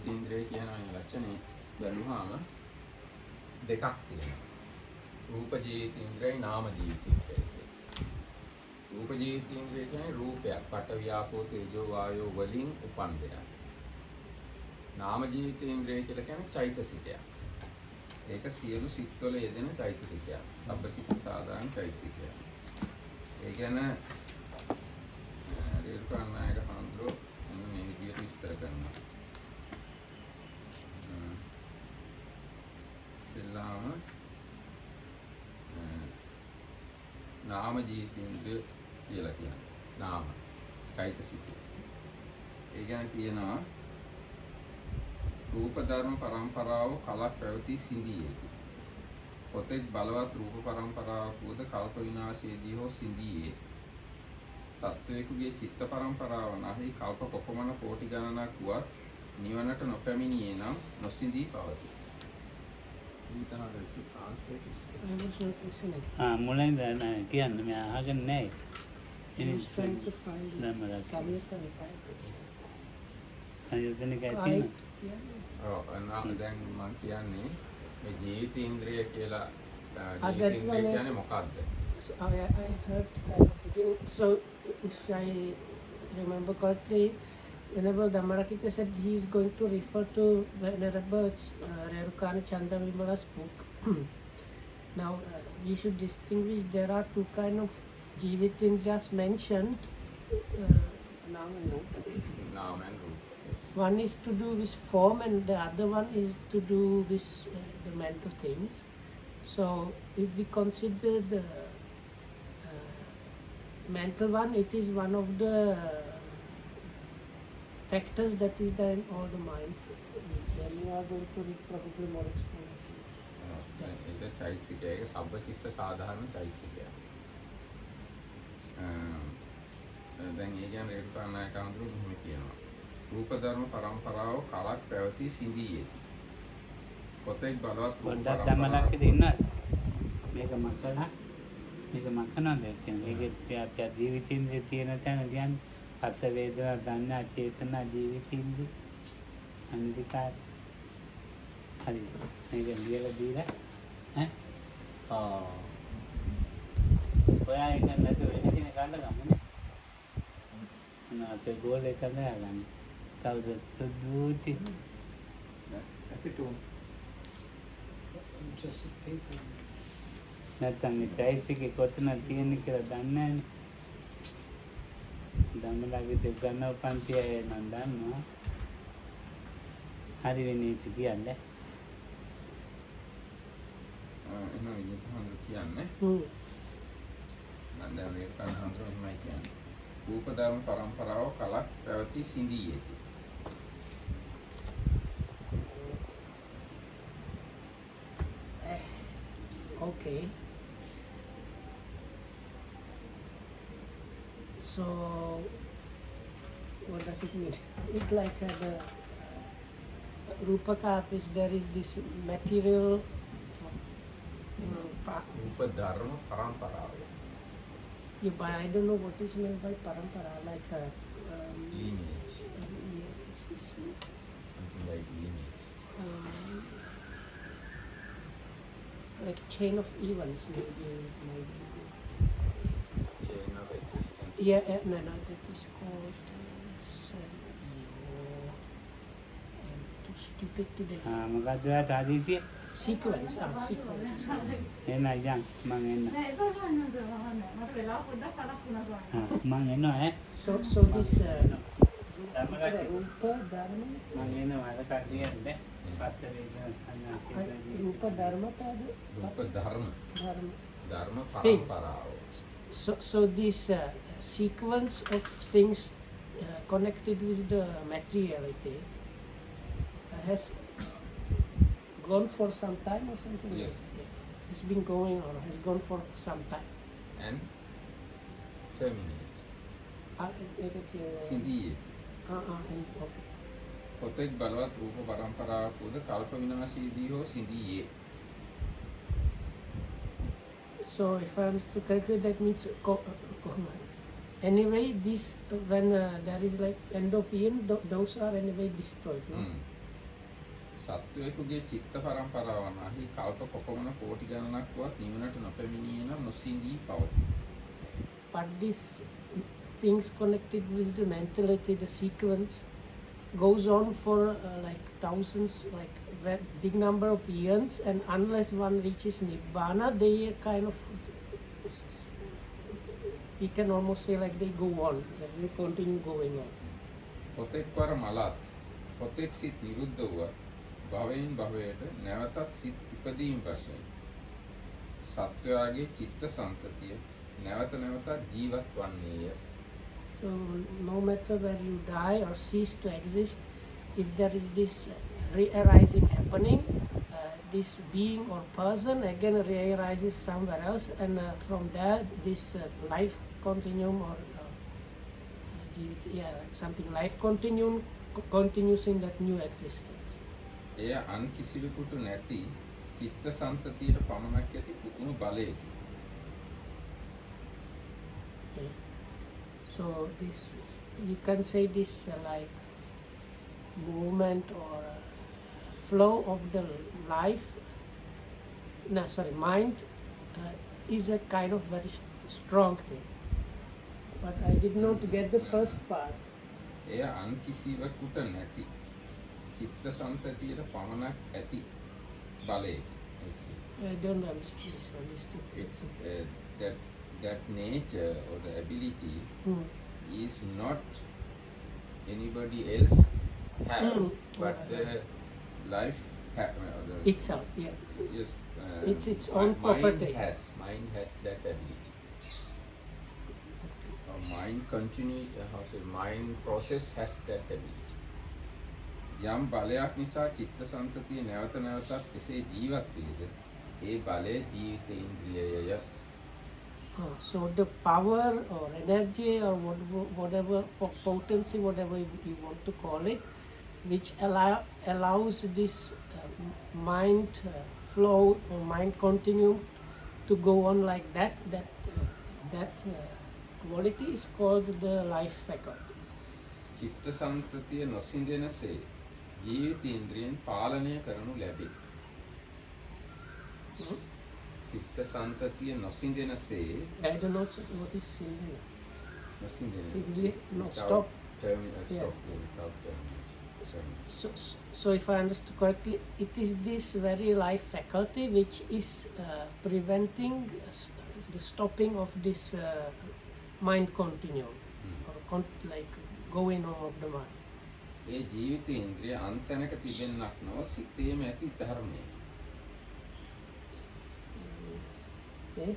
ජීවිතේන්ද්‍රය කියන වචනේ බැලුවාම දෙකක් තියෙනවා. රූප ජීවිතේන්ද්‍රයයි නාම ජීවිතේන්ද්‍රයයි. රූප ජීවිතේන්ද්‍රය කියන්නේ රූපයක්, පඨ වියාපෝ තේජෝ වායෝ වලින් උපන් දෙයක්. නාම ජීවිතේන්ද්‍රය කියලා කියන්නේ චෛතසිකයක්. ඒක සියලු සිත්වල යෙදෙන චෛතසිකයක්. සබ්බචිත්ත සාධාරණ චෛතසිකයක්. ඒ කියන්නේ රේරුකානායක හඳුරෝ මේ විදියට විස්තර කරනවා. සෙල්ලාම නාම ජීවිතේන්ද්‍රය කියලා කියනවා. නාම චෛතසිකය. ඒ කියන්නේ කියනවා රූප ධර්ම පරම්පරාව කලක් පැවති සිඳියේකි. කොතෙක් බලවත් රූප පරම්පරාවක් වූද කල්ප විනාශයේදී හෝ සිඳියේ. සත්වයෙකුගේ චිත්ත පරම්පරාව නැහි කල්ප කොපමණ කෝටි ගණනක් වුවත් නිවනට නොපැමිණියේ නම් නොසිඳී පවතී. මුලින්ද කියන්නේ මම අහගෙන නැහැ. He's trying to find this Samyutta Nikaya. අයතනිකයි තියෙනවා. ඔව් දැන් මම කියන්නේ මේ ජීවිතේන්ද්‍රය කියලා that ජීවිතේන්ද්‍රය one කියන්නේ මොකක්ද? So I heard kind of beginning. So if I remember correctly, Venerable Dhammarakita said he is going to refer to Venerable Rerukana Chandamimala's book. Now we should distinguish. There are two kind of Jivitindras mentioned. Now and Rupa. Naam and Rupa. One is to do with form and the other one is to do with the mental things. So if we consider the mental one, it is one of the factors that is there in all the minds. Then you are going to read probably more explanation. ඒක චෛතසිකයේ සබ්බචිත්ත සාධාරණ චෛතසිකය. දැන් ඒ කියන්නේ රේරුකානායක හඳුරු මෙහෙම කියනවා. රූප ධර්ම පරම්පරාව කලක් පැවති සිඳියේදී. කොතෙක් බලවත් රූප පොඩ්ඩක් පරම්පරාව තමලක් ඉන්නවා. මේක මකලා මේක මකනවාද කියන්නේ ඒකේ ජීවිතින්ද්‍රිය තියෙන තැන කියන්නේ අස වේදනා සංඥා චේතනා ජීවිතින්ද්‍රිය අනිදිකාර හරි මේක ලියලා දීලා ඔයා එක නැතු වෙන කෙනෙක් ගන්න ගමනේ අපේ ගෝල් එක නෑ කවුද දුති ඇසිටෝන් Just paper. නැත්තම් මේ චෛතසිකේ කොතන තියෙන කියලා දන්නේ නැහැ. ධම්මලාගේ දෙගන්නව පන්තිය නම් දන්නවා. හරි වෙන්නේ කියන්නේ. එහෙනම් විදිහට හඳුරු කියන්නේ. මම දැන් රේරුකාන හඳුරු එහෙමයි කියන්නේ. රූප ධර්ම පරම්පරාව කලක් පැවති සිඳියේදී. Okay. So, what does it mean? It's like the Rupaka, is there is this material රූප ධර්ම පරම්පරාව. yeah, but I don't know what is meant by parampara, like lineage. Yes, Something like lineage. like chain of events, maybe. Chain of existence. Yeah, no, that is called I'm too stupid today. මොකද්ද ඔයාට ආදීතිය? Sequence. එන්න යන් මං එන්න. මං එනවා ඈ. So this Rupa Dharma. මං එනවා අර කඩියෙන්නේ. පස්සේ වේදනා සංඥා චේතනා Rupa Dharma තද රූප ධර්ම Things. පරම්පරාව. So this sequence of things connected with the materiality has gone for some time or something? Yes. Yeah. It's been going on, has gone for some time. And terminate. සිඳියේ. Okay. කොතෙක් බලවත් රූප පරම්පරාවක් වූද කල්ප විනාශයේදී හෝ සිඳියේ. So if I understood correctly, that means anyway this when there is like end of eon, those are anyway destroyed, no? සත්වයෙකුගේ චිත්ත පරම්පරාව නැහි කල්ප කොපමණ කෝටි ගණනක් වත් නිවනට නොපැමිණියේ නම් නොසිඳී පවතී. But these things connected with the mentality, the sequence goes on for like thousands, like big number of years, and unless one reaches nibbana, they kind of, we can almost say like they go on, as they continue going on. පොතෙක් වර මලත් පොතෙක් සිත් නිරුද්ධ වුවත් භවයෙන් භවයට නැවතත් සිත් ඉපදීම් වශයෙන් සත්වයාගේ චිත්ත සංතතිය නැවත නැවතත් ජීවත් වන්නේය. So no matter where you die or cease to exist, if there is this re-arising happening, this being or person again re-arises somewhere else, and from there this life continuum or like something life continues in that new existence. එය අන් කිසිවෙකුට නැති චිත්ත සංතතියට පමණක් ඇති පුදුම බලයකි. Okay. So this, you can say this like movement or flow of the life, mind is a kind of very strong thing. But I did not get the first part. එය අන් කිසිවෙකුට නැති චිත්ත සංතතියට පමණක් ඇති බලයකි. I don't understand this one. It's that nature or the ability is not anybody else have, but the life itself, yeah. Yes, it's its own property. Mind has that ability. Mind mind process has that ability. යම් බලයක් නිසා චිත්ත සංතතිය නැවත නැවතත් එසේ ජීවත් වේද ඒ බලය ජීවිතේන්ද්‍රියය. So the power or energy or whatever potency, whatever you want to call it, which allows this mind flow or mind continuum to go on like that, quality is called the life faculty. චිත්ත සංතතිය නොසිඳෙනසේ ජීවිතේන්ද්‍රියෙන් පාලනය කරනු ලැබේ. චිත්ත සංතතිය නොසිඳෙනසේ I don't know what is sindhana. නොසිඳෙන. No, stop. Stop. So if I understood correctly, it is this very life faculty which is preventing the stopping of this mind continuum, or like going on of the mind. ඒ ජීවිතේන්ද්‍රිය අන්තනක තිබෙන්නක් නොව සිතේම ඇති ධර්මයකි. Okay.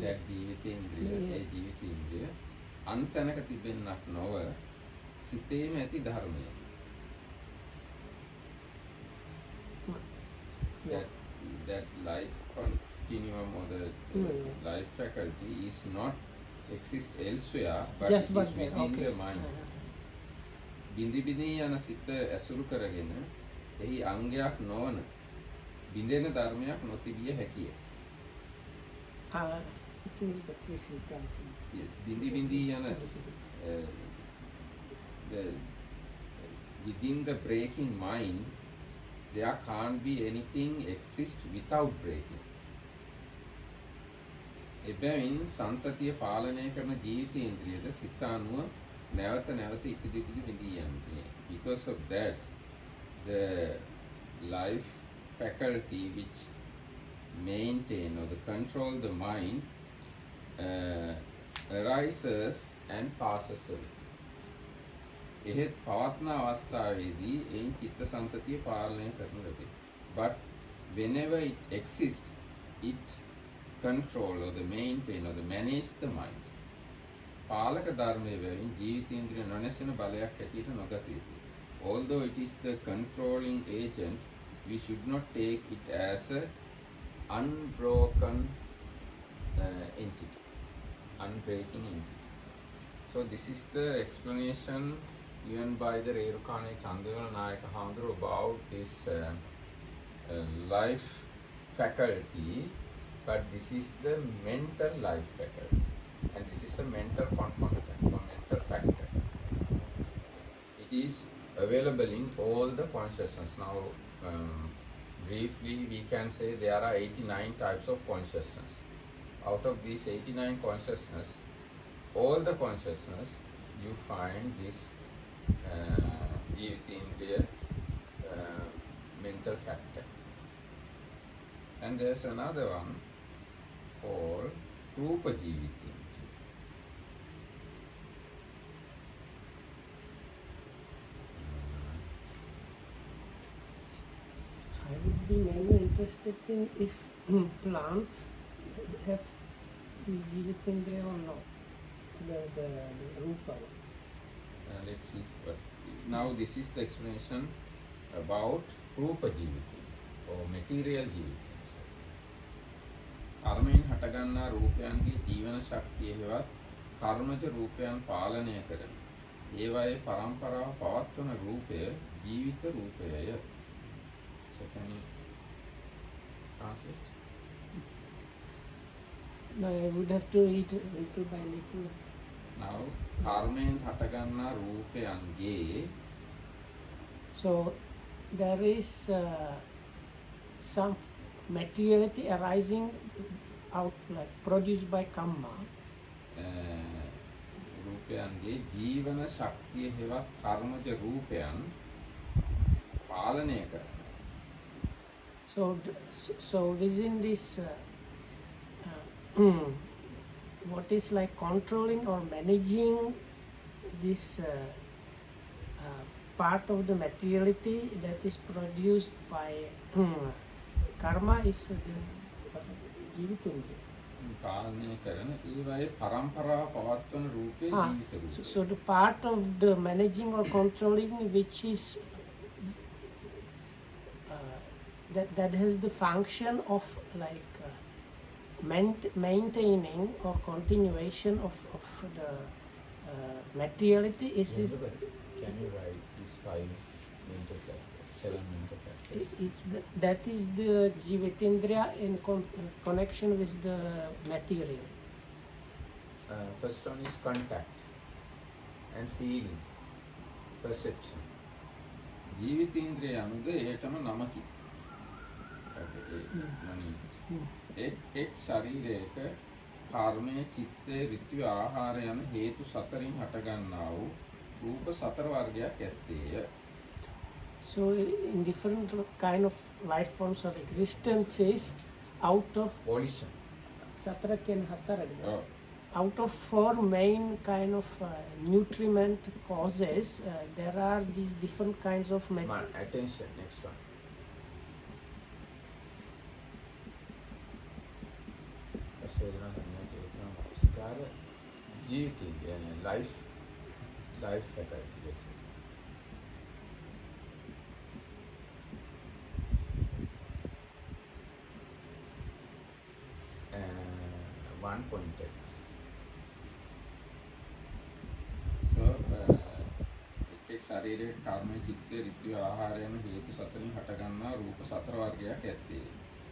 that ජීවිතේන්ද්‍රිය අන්තනක තිබෙන්නක් නොව සිතේම ඇති ධර්මයකි. That life continuum or the life faculty is not exist elsewhere, but Just it but is there, within okay. the mind. බිඳි බිඳී යන සිත ඇසුරු කරගෙන එහි අංගයක් නොවන බිඳෙන ධර්මයක් නොතිබිය හැකිය. It's in the if you can see. Yes, බිඳි බිඳී යන within the breaking mind there can't be anything exist without breaking. එබැවින් සන්තතිය පාලනය කරන ජීවිතේන්ද්‍රියද සිත අනුව නැවත නැවත ඉදිරි බිඳී යන්නේ. Because of that, the life faculty which maintain or the control the mind arises and passes away. එහෙත් පවත්න අවස්ථාවේදී එයින් චිත්ත සංතතිය පාලනය කරනු ලැබේ. But whenever it exists, it control or the maintain or the manage the mind. පාලක ධර්මයේ වලින් ජීවිතේන්ද්‍රිය නොනැසෙන බලයක් හැටියට නොගත යුතුයි. Although it is the controlling agent, we should not take it as a unbroken entity, unbreaking entity. So this is the explanation given by the Rerukane Chandravana Nayaka Hamdru about this life faculty, but this is the mental life faculty. And this is a mental component or mental factor. It is available in all the consciousness. Now, briefly, we can say there are 89 types of consciousness. Out of these 89 consciousness, all the consciousness, you find this Jivitindriya mental factor. And there's another one called Rupa Jivitindriya. I would be mainly interested in if plants have Jivitindriya or not, the Rupa one. Let's see. But now this is the explanation about Rupa Jivitindriya or material Jivitindriya. කර්මයෙන් හටගන්නා රූපයන්ගේ ජීවන ශක්තිය හෙවත් කර්මජ රූපයන් පාලනය කරන ඒවායේ පරම්පරාව පවත්වන රූපය ජීවිත රූපයය. So can you translate? No, I would have to read little by little. Now, කර්මයෙන් හටගන්නා රූපයන්ගේ So there is some materiality arising out, like produced by karma. රූපයන්ගේ ජීවන ශක්තිය හෙවත් කර්මජ රූපයන් පාලනය කරන. So within this, what is like controlling or managing this part of the materiality that is produced by karma is the Jivitindriya. පාලනය කරන ඒවායේ පරම්පරාව පවත්වන රූපේ ජීවිත රූපය. So the part of the managing or controlling which is that has the function of like maintaining or continuation of the materiality is Can you write these 5 mental factors, 7 mental factors? that is the Jivitindriya in connection with the material. First one is contact and feeling, perception. ජීවිතේන්ද්‍රය අනුද ඒටම නමකි. එක් ශරීරයක කර්මය, චිත්තය, ඍතු, ආහාර යන හේතු සතරින් හටගන්නා වූ රූප සතර වර්ගයක් ඇත්තේය. So in different kind of life forms of existences, out of volition. Satara ken hatara. Oh. Out of 4 main kind of nutriment causes, there are these different kinds of Attention, next one. Life faculty, let's say. One pointed. So, එක් ශරීරයේ කර්ම, චිත්ත, ඍතු, ආහාර යන හේතු සතරින් හටගන්නා රූප සතර වර්ගයක් ඇත්තේ.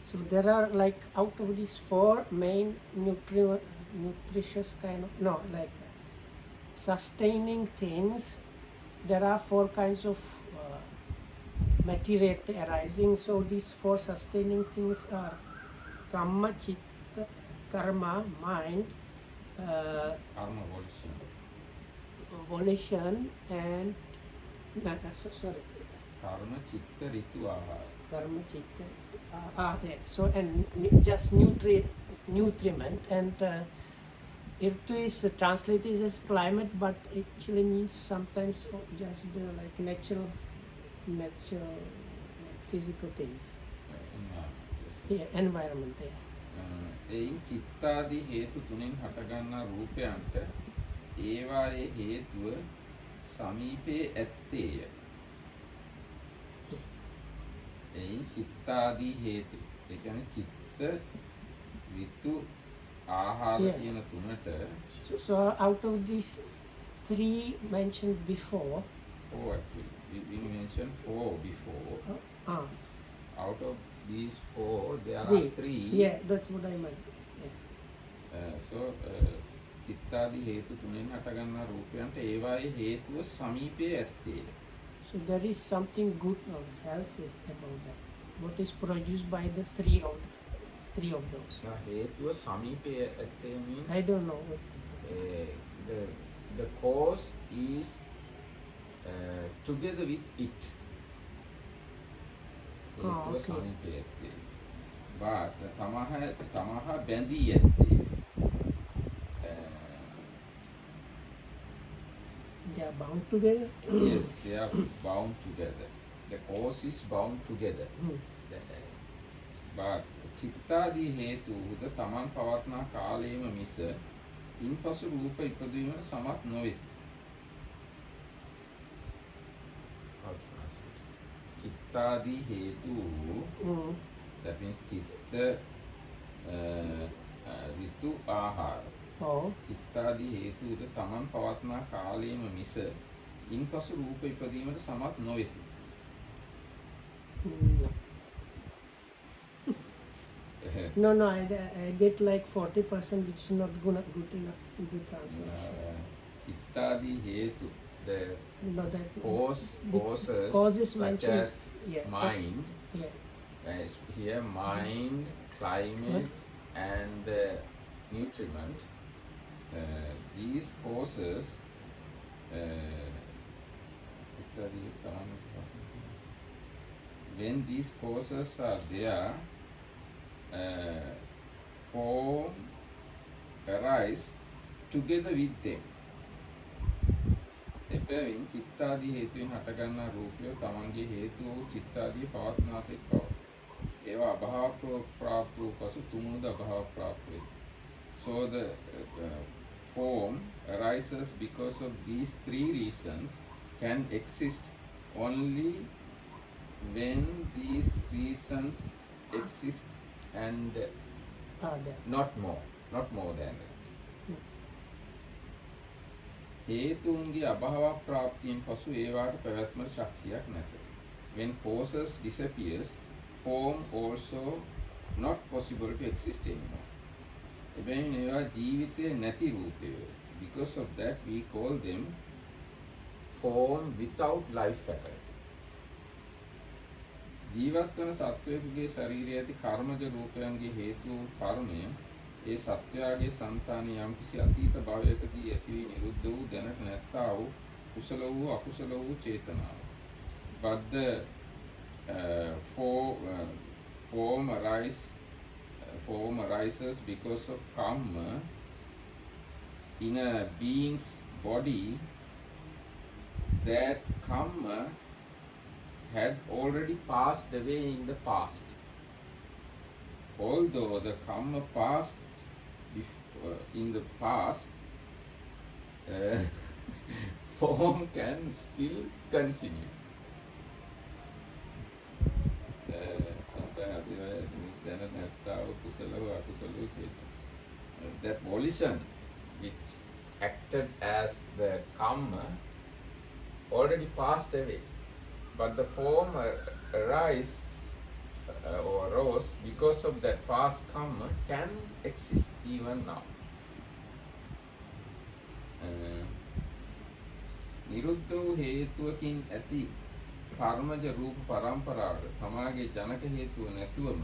So there are like out of these 4 main nutritious kind of sustaining things, there are 4 kinds of material arising. So these 4 sustaining things are kamma, chitta, karma, mind, karma, volition and karma, chitta, ritu, ahara. Karma, chitta, yeah. So and just nutriment and Irtu is translated as climate, but actually means sometimes just the like natural physical things. Environment. එයින් චිත්තාදී හේතු තුනෙන් හටගන්නා රූපයන්ට ඒවායේ හේතුව සමීපේ ඇත්තේය. එයින් චිත්තාදී හේතු, ඒ කියන්නේ චිත්ත, ඍතු, ආහාර කියන තුනට. So out of these 3 mentioned before. 4 actually. We mentioned 4 before. Out of these 4, there are 3. Yeah, that's what I meant. So, චිත්තාදී හේතු තුනෙන් හටගන්නා රූපයන්ට ඒවායේ හේතුව සමීපයේ ඇත්තේ. So there is something good or healthy about that. What is produced by the three of those? හේතුව සමීපයේ ඇත්තේ means I don't know what. the the cause is together with it. හේතුව okay. සමීපයේ ඇත්තේ. but තමහ බැඳී ඇත්තේ. They are bound together. Yes, they are bound together. The cause is bound together. But චිත්තාදී හේතුද තමන් පවත්නා කාලයේම මිස ඉන්පසු රූප ඉපදවීමට සමත් නොවේ. චිත්තාදී හේතු that means චිත්ත ඍතු ආහාර. Oh. චිත්තාදී හේතුද තමන් පවත්නා කාලයේම මිස ඉන්පසු රූප ඉපදවීමට සමත් නොවේ. No. No, I get like 40%, which is not good enough to do translation. චිත්තාදී හේතු, the No, that causes causes such mentioned. as mind. Yeah. As here mind, climate and nutriment. These causes when these causes are there, form arise together with them. එබැවින් චිත්තාදී හේතුවෙන් හටගන්නා රූපය තමන්ගේ හේතු වූ චිත්තාදී පවත්නාතෙක් බව. ඒවා අභාව ප්‍රාප්ත වූ පසු තුමුණුද අභාව ප්‍රාප්ත වේ. So the form arises because of these three reasons can exist only when these reasons exist and not more than that. හේතුන්ගේ අභාව ප්‍රාප්තියෙන් පසු ඒවාට පැවැත්මට ශක්තියක් නැත. When causes disappears, form also not possible to exist anymore. එබැවින් ඒවා ජීවිතයේ නැති රූපය. Because of that we call them form without life faculty. ජීවත් වන සත්වයෙකුගේ ශරීරයේ ඇති කර්මජ රූපයන්ගේ හේතු වූ කර්මය ඒ සත්වයාගේ సంతානයේ යම්කිසි අතීත භවයකදී ඇති වී නිරුද්ධ වූ දැනට නැත්තා වූ කුසල වූ අකුසල වූ චේතනාව. But the form arises because of karma in a being's body. That karma had already passed away in the past. Although the karma passed in the past, form can still continue. That volition which acted as the karma already passed away, but the form arose because of that past karma can exist even now. නිරුද්ධ වූ හේතුවකින් ඇති කර්මජ රූප පරම්පරාවට තමාගේ ජනක හේතුව නැතුවම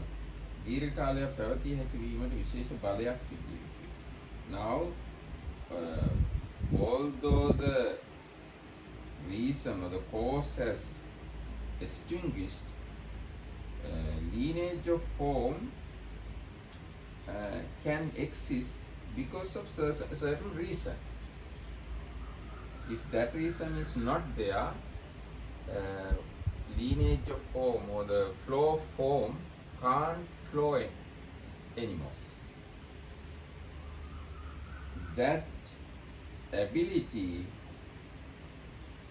දීර්ඝ කාලයක් පැවතිය හැකි වීමට විශේෂ බලයක් තිබේ. Now, although the reason or the cause has extinguished, lineage of form can exist because of certain reason. If that reason is not there, lineage of form or the flow of form can't flow anymore. That ability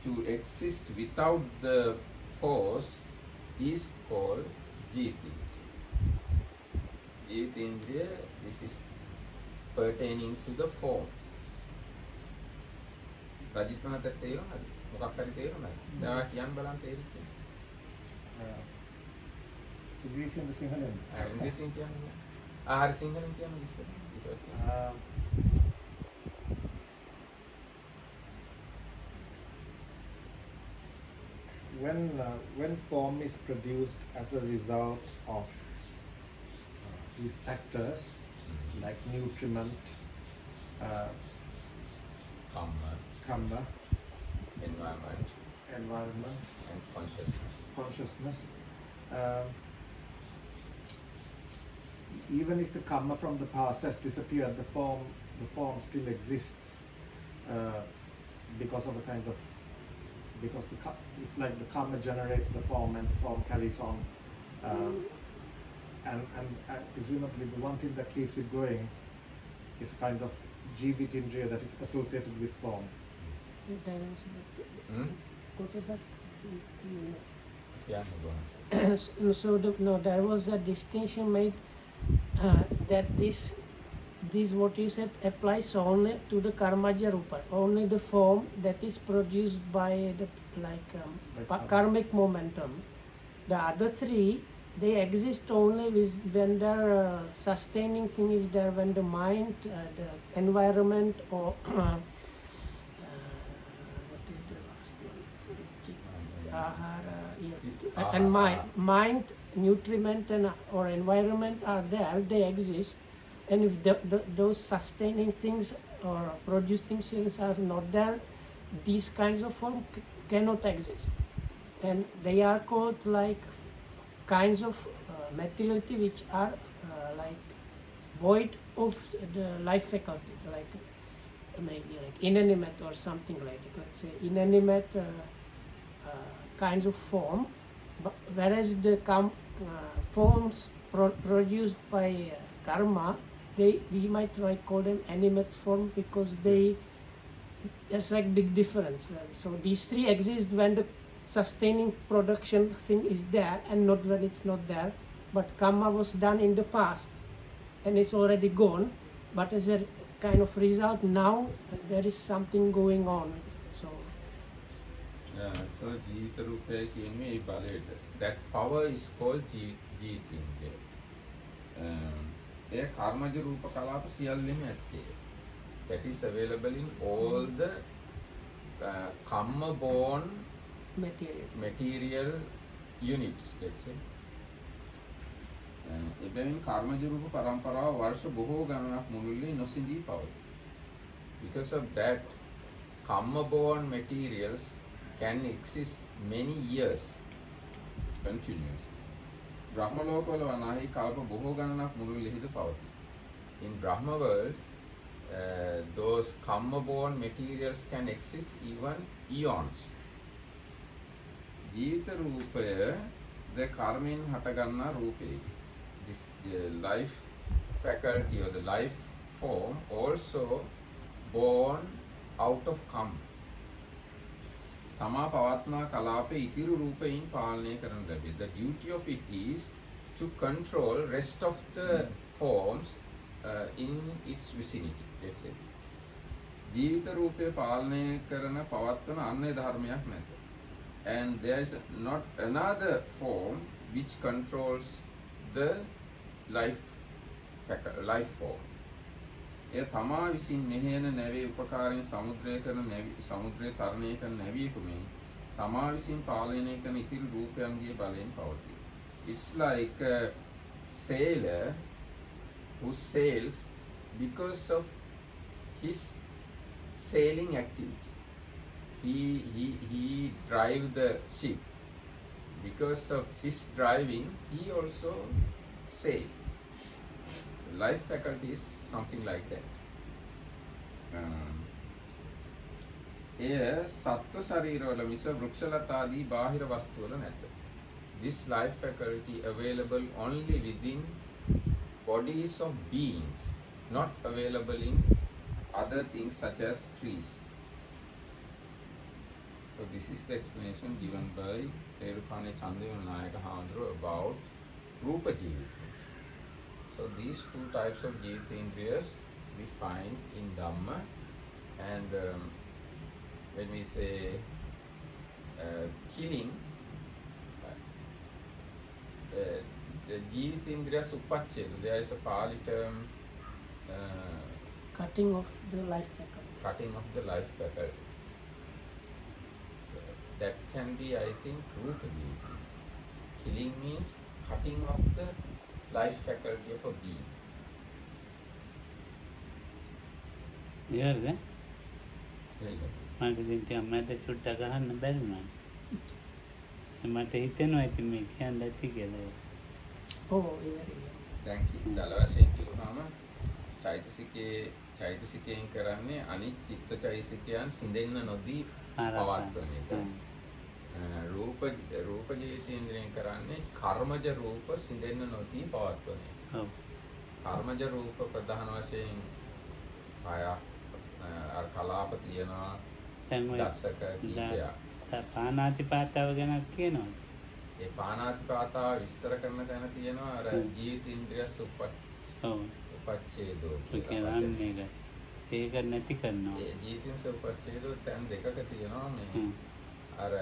to exist without the force is called Jitindriya. Jitindriya, this is pertaining to the form. Rajith මහත්තයාට තේරුණාද? මොකක් හරි තේරුණාද? දැන් කියන්න බලන්න තේරිච්ච. ඉංග්‍රීසියෙන් සිංහලෙන්. ඉංග්‍රීසියෙන් කියන්නේ. හරි සිංහලෙන් කියන්න ඉස්සර. ඊට පස්සේ when form is produced as a result of these factors like nutriment, Karma, karma, environment, environment, and consciousness. consciousness, um, even if the karma from the past has disappeared, the form still exists because of a kind of it's like the karma generates the form and the form carries on, and presumably the one thing that keeps it going is a kind of jivitindriya that is associated with form. What is that? Yeah, go ahead. So there was a distinction made that this what you said applies only to the karmaja rupa, only the form that is produced by the karmic momentum. The other three, they exist only when their sustaining thing is there, when the mind, the environment, or what is the last one? And mind, nutriment, and or environment are there, they exist. And if those sustaining things or producing things are not there, these kinds of form cannot exist. And they are called like kinds of materiality which are like void of the life faculty, like maybe like inanimate or something like it. Let's say inanimate kinds of form, but whereas the forms produced by karma, we might like call them animate form because there's like big difference. So these three exist when the sustaining production thing is there and not when it's not there. But karma was done in the past and it's already gone. But as a kind of result, now there is something going on. So ජීවිත රූපය කියන්නේ ඒ බලයට. That power is called ජීවිතින්ද්‍රය. ඒ කර්මජ රූප කලාප සියල්ලෙම ඇත්තේ. That is available in all the karma born material units, let's say. එබැවින් කර්මජ රූප පරම්පරාව වර්ෂ බොහෝ ගණනක් මුළුල්ලේ නොසිඳී පවතී. Because of that, karma born materials can exist many years continuously. Brahma lokawala වනාහි කල්ප බොහෝ ගණනක් මුළුල්ලෙහිද පවතී. In Brahma world, those karma born materials can exist even eons. ජීවිත රූපය the karmen හටගන්නා රූපයකි. The life faculty or the life form also born out of karma. තමා පවත්නා කලාපේ ඉතිරි රූපයෙන් පාලනය කරන ලැබේ. The duty of it is to control rest of the forms in its vicinity, let's say. ජීවිත රූපය පාලනය කරන පවත්වන අන්‍ය ධර්මයක් නැත. And there is not another form which controls the life form. එය තමා විසින් මෙහෙයන නැවේ උපකාරයෙන් සමුද්‍රය තරණය කරන නැවියෙකුමෙන් තමා විසින් පාලනය කරන ඉතිරි රූපයන්ගේ බලයෙන් පවතී. It's like a sailor who sails because of his sailing activity. He drives the ship. Because of his driving, he also sails. Life faculty is something like that. එය සත්ව ශරීරවල මිස වෘක්ෂලතාදී බාහිර වස්තුවල නැත. This life faculty available only within bodies of beings, not available in other things such as trees. So this is the explanation given by Rerukane Chandayawana Nayaka Hamanduru about Rupa Jivita. So these two types of Jivitindriyas we find in Dhamma, and when we say killing, the Jivitindriya Supachcheda, there is a Pali term cutting of the life faculty. Cutting of the life faculty. So that can be, I think, rupa jiti. Killing means cutting off the life faculty of a being. ඉවරද? Right. මට ඉතින් මට චුට්ටක් අහන්න බැරි වුණා. මට හිතෙනවා ඉතින් මේ කියන්න ඇති කියලා. Oh, very well. දැන් දල වශයෙන් කිව්වම චෛතසිකයෙන් කරන්නේ අනිත් චිත්ත චෛතසිකයන් සිඳෙන්න නොදී පවත්වන එක. රූප ජීවිතේන්ද්‍රයෙන් කරන්නේ කර්මජ රූප සිඳෙන්න නොදී පවත්වන එක. ඔව්. කර්මජ රූප ප්‍රධාන වශයෙන් ආය අර කලාප තියනවා දැන් ඔය දස්සක කීපයක්. පානාති පාතාව ගැන කියනවා. ඒ පානාතිපාතාව විස්තර කරන තැන තියෙනවා අර ජීවිතේන්ද්‍රිය ඔව්. උපච්ඡේදෝ ඔය කියන්නේ ඒක නැති කරනවා. ඒ ජීවිතේන්ද්‍රිය උපච්ඡේදෝ තැන් දෙකක තියෙනවා මේ අර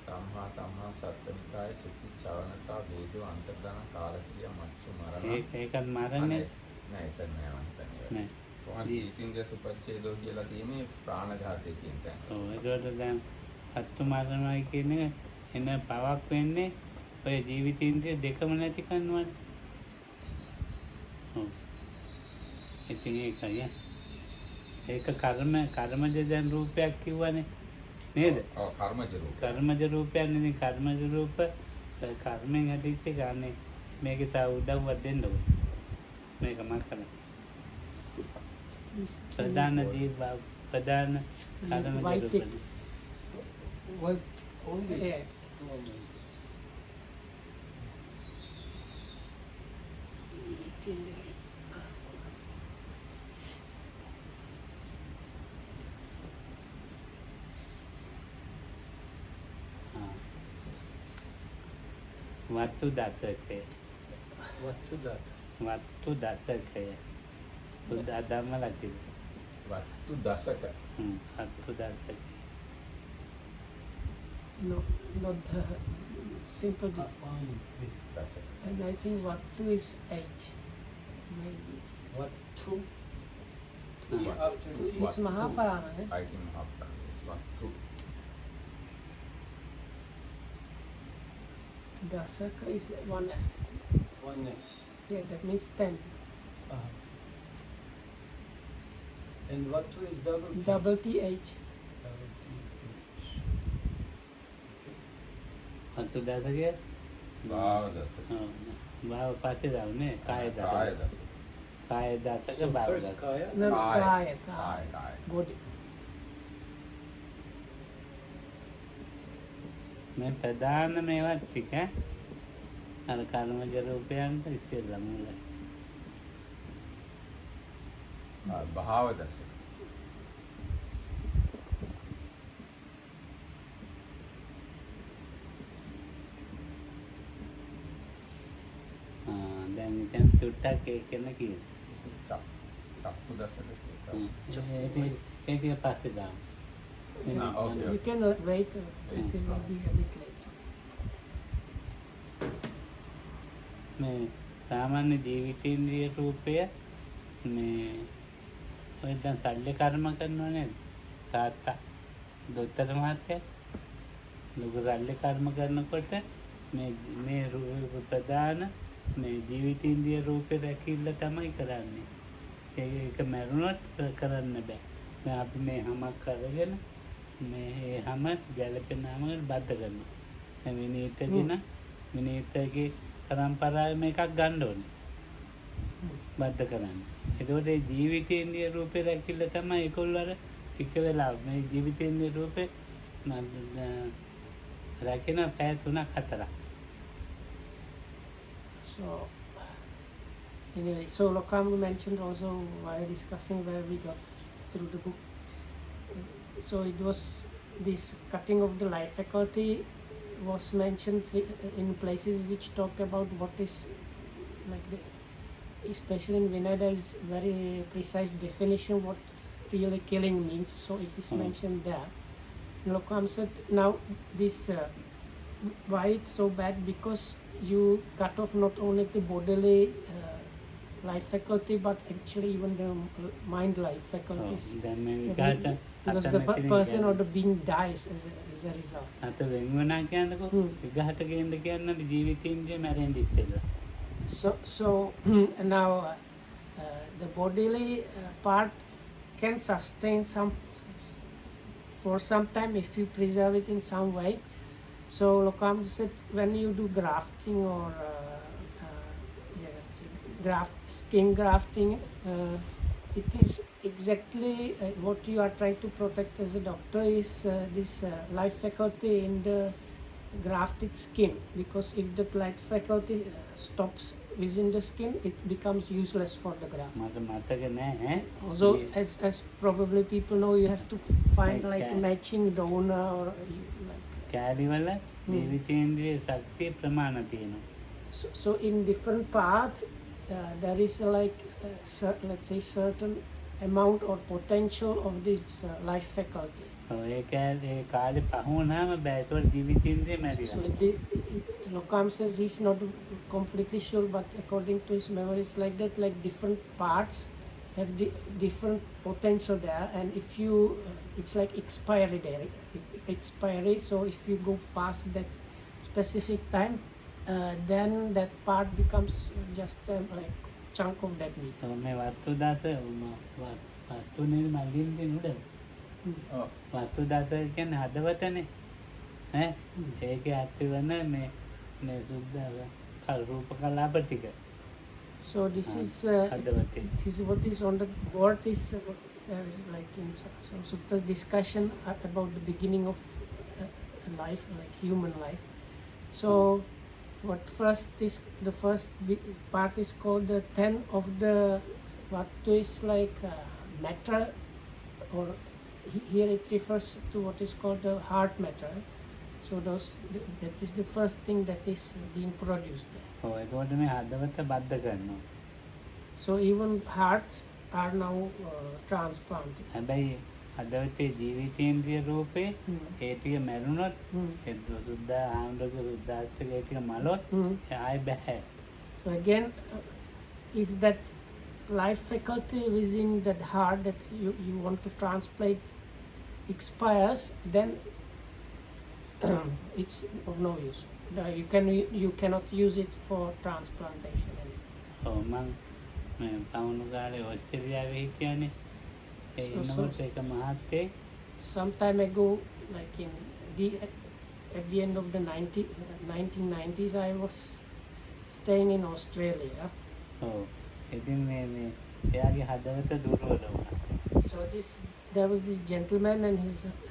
තම්හා සත්තනිකාය චුති චවනතා වේදෝ අන්තර්දාන කාලක්‍රියා මච්චු මරණ ඒකත් මරන්නේ නෑ එතන නෑ වන්තනේ නෑ. කොහොමද ජීවිතේන්ද්‍රිය උපච්ඡේදෝ කියලා තියෙන්නේ ප්‍රාණඝාතය කියන තැන. ඔව් ඒකට දැන් සත්තු මරණයි කියන එක එන පවක් වෙන්නේ ඔය ජීවිතේන්ද්‍රිය දෙකම නැති කරනවනේ. ඔව්. ඉතින් ඒකයි. ඒක කර්මජ දැන් රූපයක් කිව්වනේ නේද? ඔව් කර්මජ රූප. කර්මජ රූපයක් නේ කර්මජ රූප කර්මෙන් ඇතිච්ච ගන්නේ මේක තව උදව්වක් දෙන්න ඕනේ. මේක මම කරන්නේ. ප්‍රධාන ජීව ප්‍රධාන කර්මජ White රූප. it. What all this? Yeah. වත්තු දසකය. What to that? වත්තු දසකය. බුද්ධ ධම්ම ලක්ෂණ. වත්තු දසක. වත්තු දසකය. No, not the simple. දසක. And I think what two is H. Maybe. What to? What After to? T. It's Mahaparana, eh? I think Mahaprana is වත්තු. Dasaka is 1S. One S. Yeah, that means 10. And what to is double T? Double TH. Double T. වත්තු දසකය. භාව දසක. භාව පස්සේ දාන්නේ කාය කාය දසක. දසක. කාය දසක So භාව first දසක. kaya. No, කාය. Kaya. කාය. Body. මේ ප්‍රධාන මේවා ටික අර කර්මජ රූපයන්ට ඉස්සෙල්ලා මුල. භාව දසක. දැන් ඉතින් චුට්ටක් ඒක ගැන කියන්න. චක්කු දසක. ඒක පස්සේ දාමු. okay. You can wait. It will be a bit late. මේ සාමාන්‍ය ජීවිතේන්ද්‍රිය රූපය මේ ඔය දැන් සල්ලි කර්ම කරනවා නේද? තාත්තා දොස්තර මහත්තයා ලොකු සල්ලි කර්ම කරනකොට මේ ප්‍රධාන මේ ජීවිතේන්ද්‍රිය රූපේ රැකිල්ල තමයි කරන්නේ. ඒක මරුණොත් කරන්න බෑ. දැන් අපි මේ හැමක් කරගෙන මේ හැම ගැලපෙන හැමකට බද්ධ කරනවා. දැන් විනීතගේ පරම්පරාවේ මේකක් ගන්න ඕනේ. බද්ධ කරන්න. ඒකෝට ඒ ජීවිතේන්ද්‍රිය රූපේ රැකිල්ල තමයි ඒගොල්ලෝ අර ටික වෙලා මේ ජීවිතේන්ද්‍රිය රූපේ රැකින පැය 3-4. So, anyway, so Lokam mentioned also while discussing where we got through the book. So it was this cutting of the life faculty was mentioned in places which talk about what is like the, especially in Vinaya there is very precise definition what really killing means. So it is mentioned there. Lokam said now this why it's so bad because you cut off not only the bodily life faculty, but actually even the mind life faculties. දැන් මේ Yeah, විකාට because අත the මෙතනින් person or ගන්න. the being dies as a result. අත වෙන් වුණා කියන්නකෝ විගහට ගේන්න කියන්නනේ ජීවිතේන්ද්‍රය මැරෙන්න ඉස්සෙල්ලා. So now the bodily part can sustain for some time if you preserve it in some way. So Lokam said when you do grafting or skin grafting, it is exactly what you are trying to protect as a doctor is this life faculty in the grafted skin, because if that life faculty stops within the skin, it becomes useless for the graft. මට මතක නැහැ. Also, as probably people know, you have to find like Like, a matching donor or like. කෑලිවල ජීවිතේන්ද්‍රයේ ශක්තිය ප්‍රමාණ තියෙනවා. So in different parts, there is let's say certain amount or potential of this life faculty. ඒ කාලේ පහ වුණාම බෑ. ඒතකොට ජීවිතේන්ද්‍රය So මැරිලා. Lokam says he's not completely sure, but according to his memory, it's like that. Like different parts have different potential there, and if you, it's like expiry there, expiry. So if you go past that specific time, then that part becomes just like chunk of that meat. මේ වත්තු දාත වත්තු නේ මල්ලින් දෙනුද? ඔව්. වත්තු දාත කියන්නේ හදවතනේ. ඈ ඒකේ ඇති වෙන මේ සුද්ධ රූප කලාප ටික. So this is හදවතේ. this is what is on the board is like in some suttas discussion about the beginning of life, like human life. So what first is the first part is called the 10 of the what is like matter, or here it refers to what is called the heart matter. So that is the first thing that is being produced. ඔව් ඒකෝට මේ හදවත බද්ධ කරනවා. So even hearts are now transplanted. හැබැයි හදවතේ ජීවිතේන්ද්‍රිය රූපේ ඒ ටික මැරුණොත් ඒ සුද්ධ ආන්දක සුද්ධාස්තක ඒ ටික මලොත් ආයෙ බෑ. So again, if that life faculty within that heart that you want to transplant expires, then it's of no use. You cannot use it for transplantation anymore. ඔව් මං මේ පවුණු කාලේ ඕස්ට්‍රේලියාවේ හිටියානේ. ඒ ඉන්නකොට ඒක මහත්තයෙක් Some time ago, like at the end of the 1990s, I was staying in Australia. ඔව් ඉතින් මේ එයාගේ හදවත දුර්වල වුණා. So there was this gentleman, and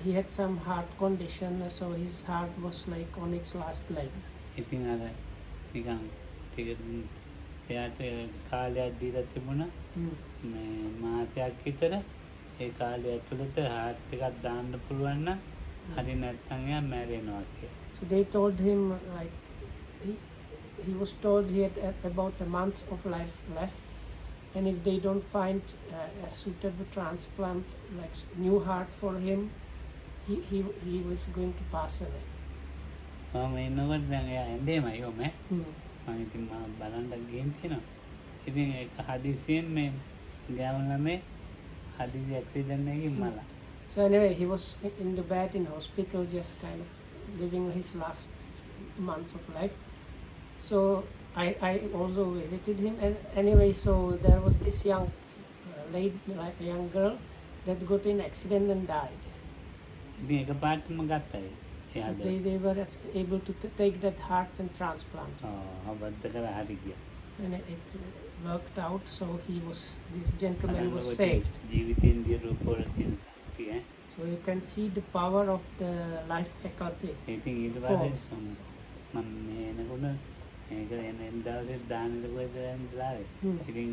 he had some heart condition, so his heart was like on its last legs. ඉතින් අර නිකන් ටික එයාට කාලයක් දීලා තිබුණා මේ මාසයක් විතර. ඒ කාලය ඇතුළත හાર્ට් එකක් දාන්න පුළුවන් නම් හරි නැත්නම් එයා මැරෙනවා කියලා. So they told him like he was told he had about a month of life left, and if they don't find a suitable transplant, like new heart for him, he was going to pass away. මම එනකොට දැන් එයා ඇඳේමයි ඔමේ. මම ඉතින් මම බලන්න ගිහින් තියෙනවා. ඉතින් ඒක හදිසියෙන් මේ ගෑවුන ළමේ හදිසි ඇක්සිඩන්ට් එකකින් මලා. So anyway, he was in the bed in hospital, just kind of living his last months of life. So I also visited him, and anyway, so there was this young young girl that got in accident and died. ඉතින් එක පාටම ගත්තා. They were able to take that heart and transplant, අවබෝධ කරලා හරි ගියා. and it worked out. So this gentleman was saved. ජීවිතේන්ද්‍රිය රූපවල තියෙන ශක්තිය. So you can see the power of the life faculty. ඉතින් ඊට පස්සේ මම මේ එනකොට මේක එන දවසේ දානෙද කොහෙද දාන්නේ. ඉතින්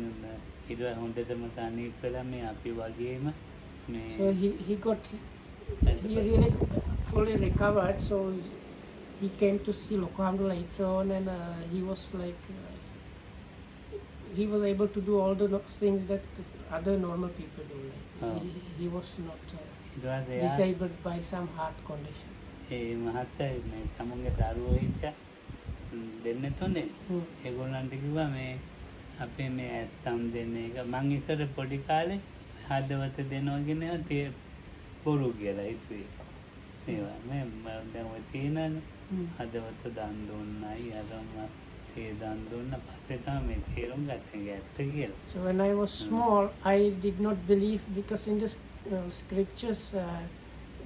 ඊට හොඳටම තනියෙක් වෙලා මේ අපි වගේම මේ So he really fully recovered. So he came to see Lokam later on, and he was like he was able to do all the things that other normal people do. Like he was not disabled by some heart condition. ඒ මහත්තයා මේ තමුන්ගේ දරුවෝ හිටියා දෙන්න තුනේ. ඒගොල්ලන්ට කිව්වා මේ අපේ මේ ඇත්තම් දෙන එක මං ඉස්සර පොඩි කාලේ හදවත දෙනවගෙන තේ බොරු කියලා හිතුවේ. ඒවා මේ දැන් ඔය තියෙනනේ හදවත දන් දුන්නයි අරම තේ දන් දුන්න පස්සේ තමයි මේ තේරුම් ගත්තේ ඇත්ත කියලා. So when I was small, I did not believe because in the scriptures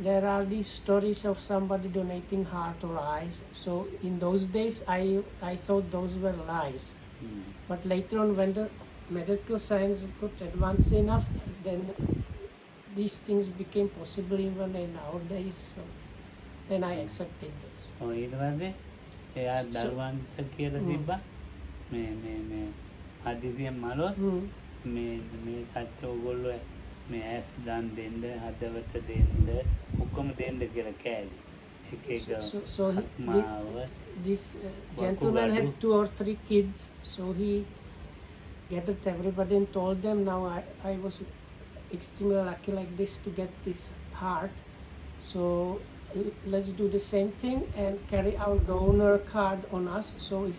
there are these stories of somebody donating heart or eyes. So in those days, I thought those were lies. But later on, when the medical science got advanced enough, then these things became possible even in nowadays. So then I accepted those. ඔය ඊට පස්සේ එයා දරුවන්ට කියලා තිබ්බා මේ හදිසියෙන් මලොත් මේ කට්ට ඕගොල්ලෝ මේ ඇස් දන් දෙන්න හදවත දෙන්න ඔක්කොම දෙන්න කියලා කෑලි. So this gentleman had 2 or 3 kids, so he gathered everybody and told them, now I was extremely lucky like this to get this heart, so let's do the same thing and carry our donor card on us, so if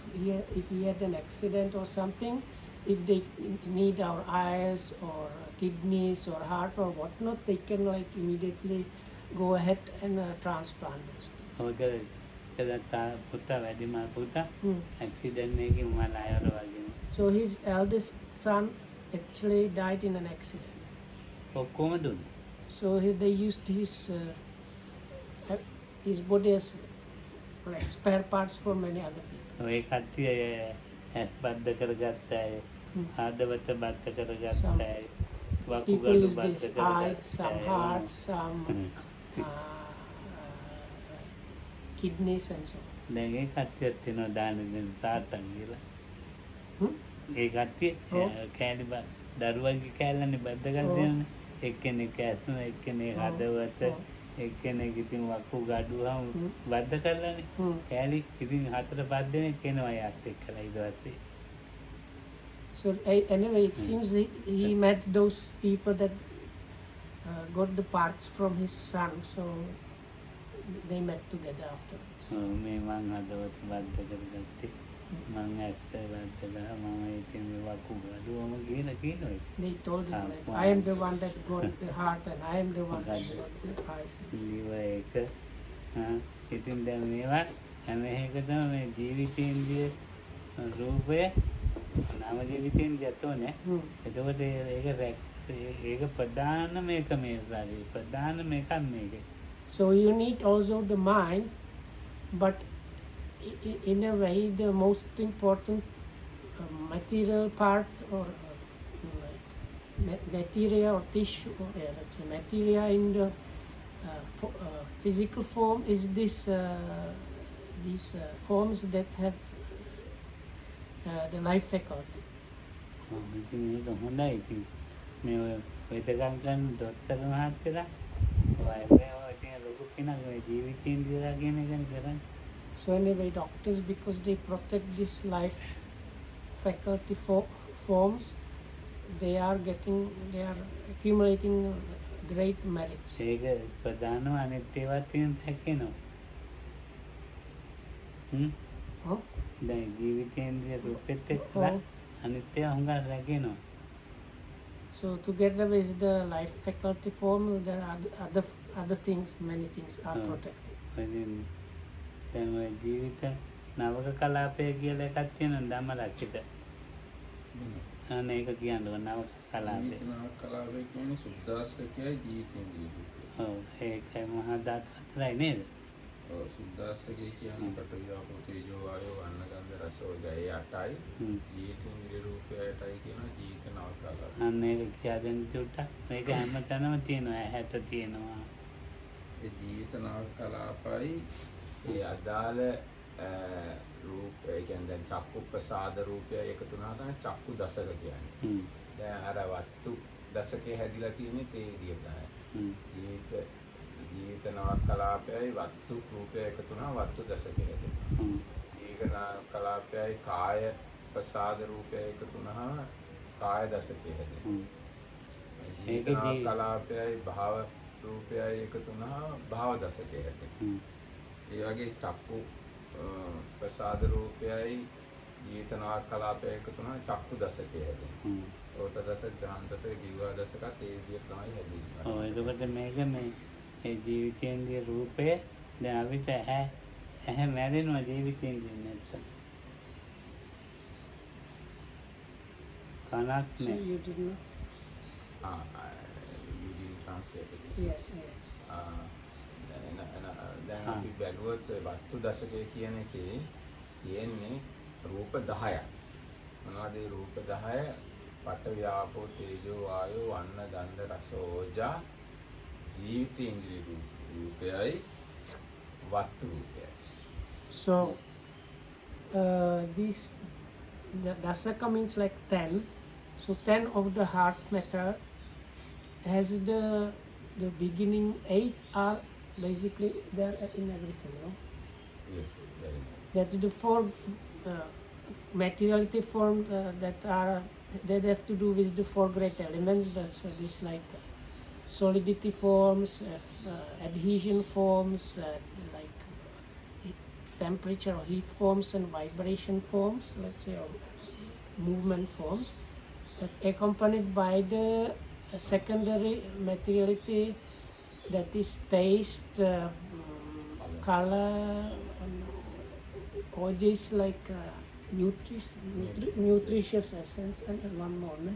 he had an accident or something, if they need our eyes or kidneys or heart or whatnot, they can like immediately go ahead and transplant those things. Okay. පුතා වැඩිම පුතා accident එකකින් මලා අයවල වගේ. So his eldest son actually died in an accident. ඔක්කොම දුන්න. So they used his body as like spare parts for many other people. ඔය කට්ටිය ඇස් බද්ධ කරගත්ත අය හදවත බද්ධ කරගත්ත අය People වකුගඩු use බද්ධ this eyes, කරගත්ත some heart, some kidneys and so on. දැන් ඒ කට්ටියත් වෙනවා දාන දෙන තාත්තන් කියලා. Hmm? ඒ කට්ටිය කෑලි දරුවගේ කෑල්ලනේ බද්ධ කරලා දෙනනේ. එක්කෙනෙක් ඇස් එක්කෙනෙක් හදවත එක්කෙනෙක් ඉතින් වකුගඩුවම බද්ධ කරලානේ. කෑලි ඉතින් 4-5 දෙනෙක් එනවා යාත් එක්කලා ඊට පස්සේ. So anyway, it seems he met those people that got the parts from his son, so they met together afterwards. මේ මං හදවත බද්ධ කරගත්තේ මං ඇස් බද්ධ කරලා මම ඉතින් මේ වකුගඩුවම කියලා කියනවා. They told him, like, I am the one that got the heart and I am the one that got the eyes. liver එක ඉතින් දැන් මේවා හැම එකටම මේ ජීවිතේන්ද්‍රිය රූපය නාම ජීවිතේන්ද්‍රිය තෝනේ. එතකොට ඒක ප්‍රධාන මේක මේ ශරීරය ප්‍රධාන මේක මේක. So you need also the mind, but in a way the most important material part or material or tissue or let's say material in the physical form is these forms that have the life faculty. ඉතින් ඒක හොඳයි. ඉතින් මේ වෙදකම් කරන doctor මහත්තයලා ඉතින් ලොකු කෙනෙක් මේ ජීවිතේන්ද්‍රියලා කියන එක කරන්නේ. So anyway, doctors, because they protect this life faculty forms, they are accumulating great merits. ඒක ප්‍රධානම අනිත් ඒවා තියෙන හැකිනවා. Huh? දැන් ජීවිතේන්ද්‍රිය රූපෙත් එක්කලා අනිත් ඒවා හුඟක් රැගෙනවා. So together with the life faculty form, there are other things, many things are protected. දැන් ඔය ජීවිත නවක කලාපය කියලා එකක් තියෙනවා ධම්ම රක්කිත. අනේ ඒක කියනවා නවක කලාපය. නවක කලාපය කියන්නේ සුද්දාස්තකයයි ජීවිතේන්ද්‍රිය. ඔව් ඒකයි මහා ධාතු හතරයි නේද? ඔව් සුද්දාස්තකය කියන්නේ පඨවි ආපෝ තේජෝ වායෝ අන්න ගන්ධ රස ඔයයි 8යි. ජීවිතේන්ද්‍රිය රූපයටයි කියනවා ජීවිත නවක කලාපය. අන්න ඒක කියා දෙන්න චුට්ටක්. මේක හැමතැනම තියෙනවා. ඇහැට තියෙනවා. ඒ ජීවිත නවක කලාපයි ඒ අදාළ රූප ඒ කියන්නේ දැන් චක්කු ප්‍රසාද රූපය එකතු වුණා තමයි චක්කු දසක කියන්නේ. දැන් අර වස්තු දසකේ හැදිලා තියෙන්නේ ඒ විදිහට. ජීවිත නවක කලාපයයි වස්තු රූපය එකතු වුණා වස්තු දසකේ හැදෙනවා. ජීවිත නවක කලාපයයි කාය ප්‍රසාද රූපය එකතු වුණා කාය දසකේ හැදෙනවා. ජීවිත නවක කලාපයයි භාව රූපයයි එකතු වුණා භාව දසකේ හැදෙනවා. ඒ වගේ චක්කු ප්‍රසාද රූපයයි ජීවිතනාව කලාපය එකතු වෙනවා චක්කු දශකය හැදෙනවා. සෝත දශක, ගාන දශක, දිව්වා දශකත් ඒ විදිහට තමයි හැදෙන්නේ. ඔව් එතකොට මේක මේ ඒ ජීවිතේන්ද්‍රිය රූපය දැන් අපිට ඇහැ මැරෙනවා ජීවිතේන්ද්‍රිය නැත්තම්. කනක් So නෑ. you didn't. you didn't translate it. Yeah, yeah. දැන් අපි බැලුවොත් ඔය වස්තු දශකය කියන එකේ තියෙන්නේ රූප 10ක්. මොනවද ඒ රූප 10? පඨවි ආපෝ තේජෝ වායෝ වන්න ගන්ධ රස ඕජා ජීවිතේන්ද්‍රිය රූපයයි වස්තු රූපයයි. So this the dasaka means like 10. So 10 of the heart matter has the beginning 8 are basically there in every cell. No? Yes, very nice. That's the four materiality form that are that have to do with the four great elements. That's this like solidity forms, adhesion forms, like temperature or heat forms, and vibration forms. Let's say or movement forms, accompanied by the secondary materiality that is taste, color, all these like nutritious essence, and one more, no?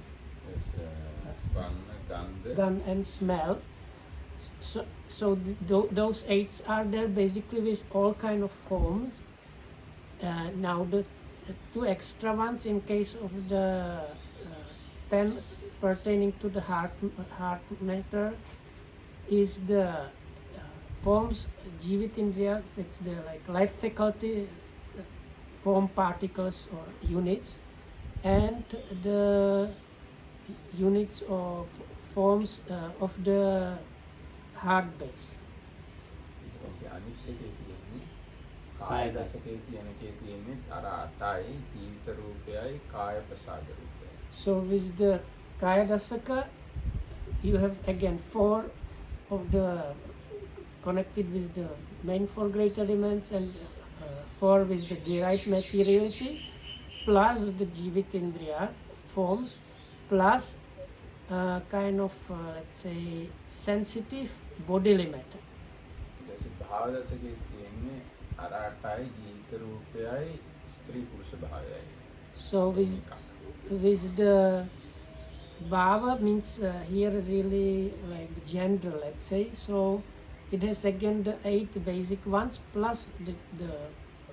Yes, වන්න ගන්ධ Gun and smell. So those 8s are there basically with all kind of forms. Now the 2 extra ones in case of the 10 pertaining to the heart matter is the forms jivitindriya. It's the like life faculty form particles or units, and the units of forms of the heart base. ඊට පස්සේ අනිත් එකේ තියෙන්නේ කාය දශකයේ කියන එකේ තියෙන්නේ අර 8යි ජීවිත රූපයයි කාය ප්‍රසාද රූපයයි. So with the kaya dasaka, you have again 4 of the connected with the main 4 great elements, and 4 with the derived materiality, plus the jivitindriya forms, plus kind of let's say sensitive bodily matter. ඊට පස්සේ භාව දශකයේ තියෙන්නේ අර 8යි ජීවිත රූපයයි ස්ත්‍රී පුරුෂ භාවයයි. So with the bhava means here really like gender, let's say. So it has again the 8 basic ones plus the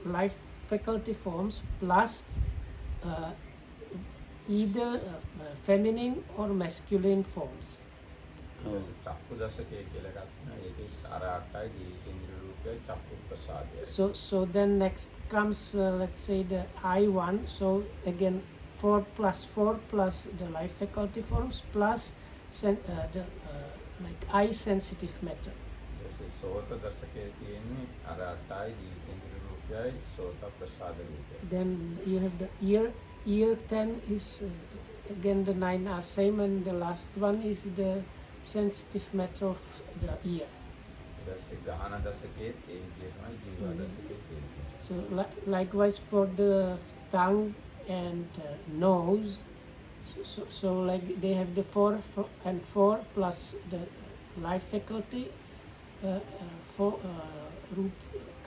life faculty forms plus either feminine or masculine forms. ඊට පස්සේ චක්කු දශකයේ කියලා එකක් තියෙනවා. ඒකේ අර 8යි ජීවිතේන්ද්‍රිය රූපයයි චක්කු ප්‍රසාදයයි. So then next comes let's say the I1. So again 4 plus 4 plus the life faculty forms plus the like eye sensitive matter. ඊට පස්සේ සෝත දශකයේ තියෙන්නේ අර 8යි ජීවිතේන්ද්‍රිය රූපයයි සෝත ප්‍රසාද රූපයයි. Then you have the ear. Ear 10 is again the 9 are same, and the last one is the sensitive matter of the ear. ඊට පස්සේ ගාන දශකයේ ඒ විදිහමයි ජීවා දශකයේ තියෙන්නේ. So likewise for the tongue and nose. So like they have the 4 and 4 plus the life faculty, 4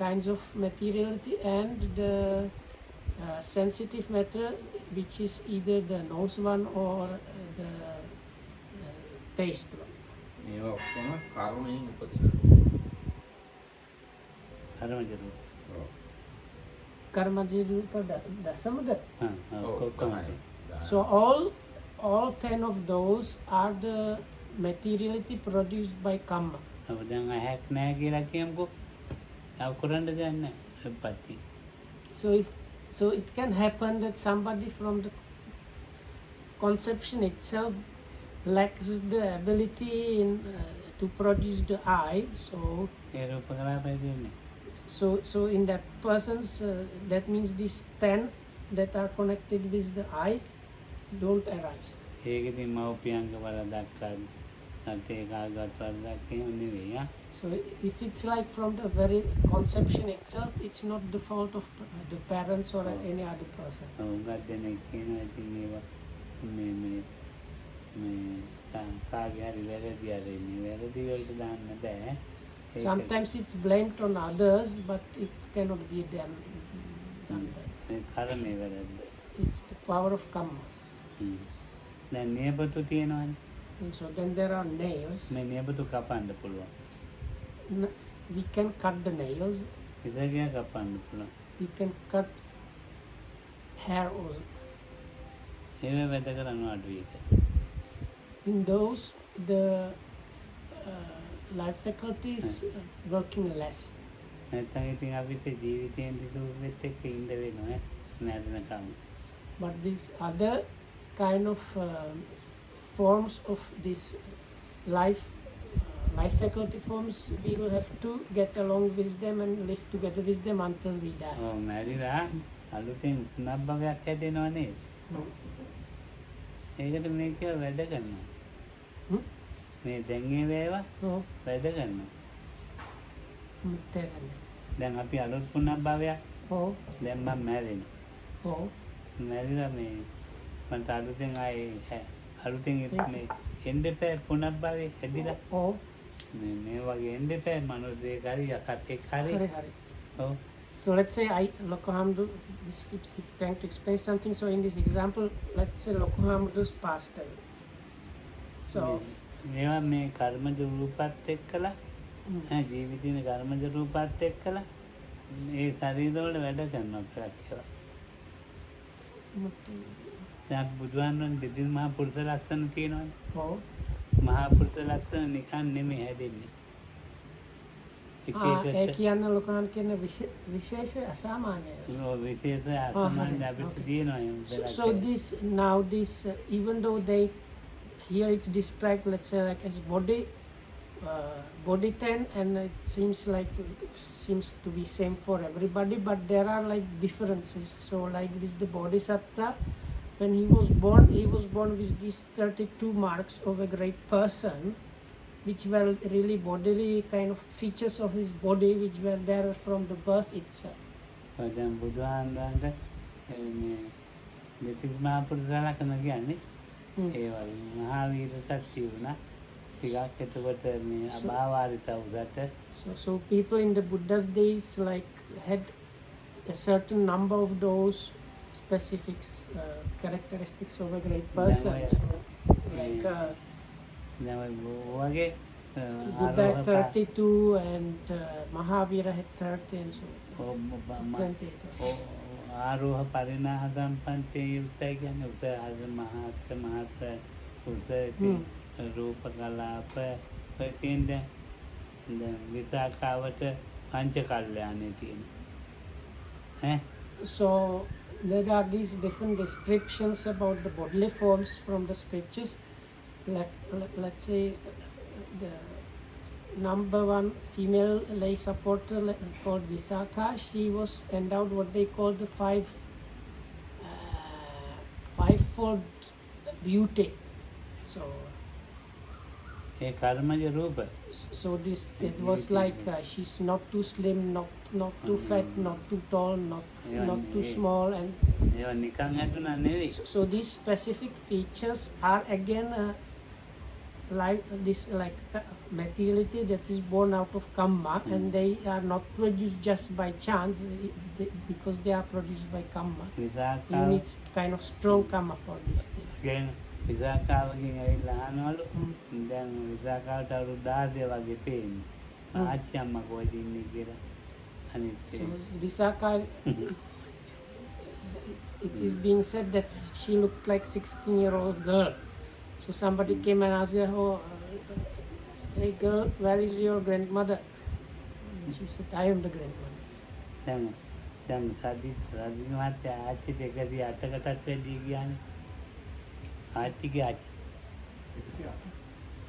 kinds of materiality, and the sensitive matter, which is either the nose one or the taste one. මේවා ඔක්කොම කරුණෙන් උපදින රූප. කර්මජ රූප. ඔව්. Karmaji rupa dasamada. ඔක්කොම. So all 10 of those are the materiality produced by karma. අප දැන් ඇහැක් නැහැ කියලා කියමුකෝ. තව කරන්න දෙයක් නැහැ. උප්පත්ති. So it can happen that somebody from the conception itself lacks the ability to produce the eye. So ඒ රූප කලාපය දෙන්නේ. so in that person's that means these 10 that are connected with the eye don't arise. ඒක ඉතින් මව්පියන්ගේ වරදක් නැත්නම් ඒකාගත වරදක් එහෙම නෙවෙයි. So if it's like from the very conception itself, it's not the fault of the parents or Oh. any other person. උගත් දෙනෙක් කියනවා ඉතින් මේවා මේ කාගේ හරි වැරදි අර ඉන්නේ වැරදි වලට දාන්න බෑ. ඒක Sometimes it's blamed on others, but it cannot be done by. මේ කර්මයේ වැරද්ද. It's the power of karma. දැන් නියපොතු තියෙනවනේ. And so then there are nails. මේ නියපොතු කපන්න පුළුවන්. We can cut the nails. ඉදගිය කපන්න පුළුවන්. We can cut hair also. ඒව වැඩ කරනවා අඩුයි එක. In those, the life faculties working less. නැත්නම් ඉතින් අපිට ජීවිතයෙන් දිනුවෙත් එක්ක ඉඳ වෙනවා නැරෙනකම්. But these other kind of forms of this life faculty forms, we will have to get along with them and live together with them until we die. ඔව් මැරිලා අලුතෙන් පුනර්භවයක් හැදෙනවා නේද? ඒකට මේක වැඩ කරනවා. මේ දැන් ඒ වේවා Oh, වැඩ කරනවා. Mutteren. දැන් අපි අලුත් පුනර්භවයක් Oh, දැන් මම මැරෙනවා. oh, මැරිලා මේ මන්ට අලුතෙන් ආයේ අලුතෙන් මේ එන්න එපා පුනර්භවයේ හැදිලා oh. මේ වගේ එන්න එපා මනුස්සයෙක් හරි යකත් එක්ක හරි. Hare Hare. ඔව් So let's say Lokohamdu is trying to explain something. So in this example, let's say Lokohamdu's passed away. So ඒවා මේ කර්මජ රූපත් එක්කලා mm, ජීවිතින කර්මජ රූපත් එක්කලා ඒ ශරීරවල වැඩ කරනවා කියලා. දැන් බුදුහාමුදුරන් දෙදින් මහා පුරුෂ ලක්ෂණ තියෙනවානේ. oh. මහා පුරුෂ ලක්ෂණ නිකන් නෙමෙයි හැදෙන්නේ. එක ඒ එක කියන්නේ ලොකහන් කියන විශේෂ අසාමාන්‍ය. විශේෂ අසමාන අපිට තියෙනවා එහෙම So this now this even though they here it's described, let's say, like as body 10, and it seems to be same for everybody, but there are like differences. So like with the bodhisattva, when he was born with these 32 marks of a great person, which were really bodily kind of features of his body, which were there from the birth itself. දැන් බුදුහාමුදුරන්ට මේ දෙතිස් මහා පුරුෂ ලක්ෂණ කියන්නේ ඒ වගේ මහා වීර ශක්තිය වුණා. ටිකක් එතකොට මේ අභාවාරිත උදට So people in the Buddha's days like had a certain number of those specific characteristics of a great person. So, like දැන් වගේ Buddha had 32 and Mahavira had 30 and so 28 or so. ආරෝහ පරිණාහ සම්පන්තේ යුක්තයි කියන්නේ උසහාස මහත් මහත් උසති රූප කලාප ඔය තියෙන දැන් විසාකාවට පංච කල්යාණේ තියෙන ඈ. So there are these different descriptions about the bodily forms from the scriptures. Let's say the number one female lay supporter called Visakha, she was endowed what they call the fivefold beauty. So ඒ කර්මජ රූප this it was like she's not too slim, not too fat, not too tall, not too small, and ඒවා නිකන් හැදුනා නෙවෙයි. so these specific features are again like this materiality that is born out of karma, and they are not produced just by chance because they are produced by karma. You විසාකාව need kind of strong karma for these things. කියන විසාකාවකින් ඇවිල්ලා අහනවලු දැන් විසාකාවට අවුරුදු 16 වගේ පේන්නේ. ආච්චි අම්මා කොහෙද ඉන්නේ කියලා. අනිත් So Visakha, it is being said that she looked like 16-year-old girl. So somebody came and asked her, "Oh, hey girl, where is your grandmother?" And she said, "I am the grandmother." දැන් සාධි මහත්තයා ආච්චිට 108කටත් වැඩි ගියානේ. ආච්චිගේ ආච්චි.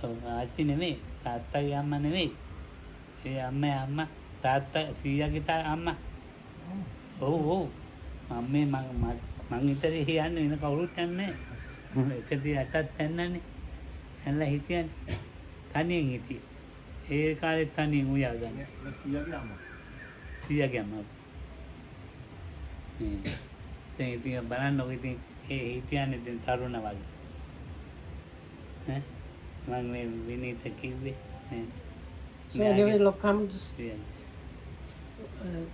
ඔව් ආච්චි නෙමෙයි තාත්තගේ අම්මා නෙමෙයි. ඒ අම්මා තාත්තා සීයාගේ අම්මා. ඔව් මම ඉතරේ කියන්නේ වෙන කවුරුත් යන්නේ නැහැ. 108ක් යන්නනේ. ඇල්ලා හිටියන්නේ. තනියෙන් හිටියේ. ඒ කාලෙත් තනියෙන් උයා ගන්න. සියගේ අම්මා. සියගේ අම්මා. දැන් ඉතින් බලන්නකො ඉතින් ඒ හිටියන්නේ දැන් තරුණ වගේ. මම මේ විනීත කිව්වේ. So anyway, Lokam just